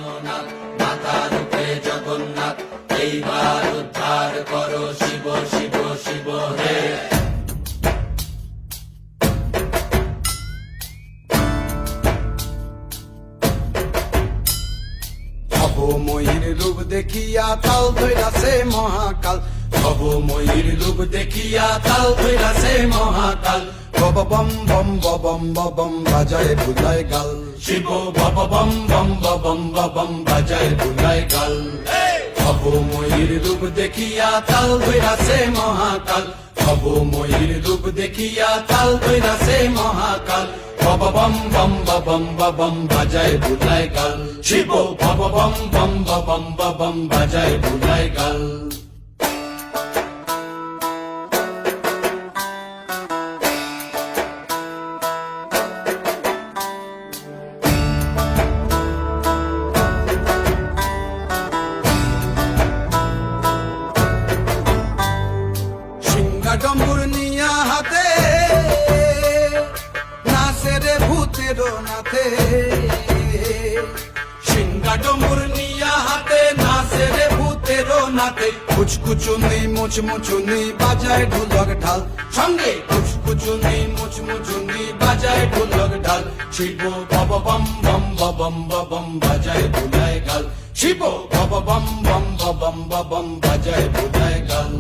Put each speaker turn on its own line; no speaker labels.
সোমনাথ, মাথার উপরে জগন্নাথ, এইবার উদ্ধার করো শিব শিব শিব হে।
ভবময়ীর রূপ দেখিয়া তাল ধৈরাছে মহাকাল,
ভবময়ীর রূপ দেখিয়া তাল ধইরাছে মহাকাল,
বব বম বম বম বম বাজায় বুলায় গাল।
শিব বব বম বম বম বম বাজায় বুলায় গাল। ভবময়ীর রূপ দেখিয়া তাল ধইরাছে মহাকাল, ভবময়ীর রূপ দেখিয়া তাল ধইরাছে মহাকাল, বব বম বম বম বাজায় বুলায় গাল। শিব বব বম বম বম বাজায় বুলায় গাল।
ডম্বুর নিয়া হাতে নাচে রে ভূতের নাথে,
সিংহা ডম্বুর নিয়া হাতে নাচে রে ভূতের নাথে,
কুচকুচুনি মুচমুচুনি বাজায় ঢোলক ঢাল।
সঙ্গে কুচকুচুনি মুচমুচুনি বাজায় ঢোলক ঢাল। শিব বব বম বম বাজায় বুলায় গাল। শিব বব বম বম বাজায় বুলায় গাল।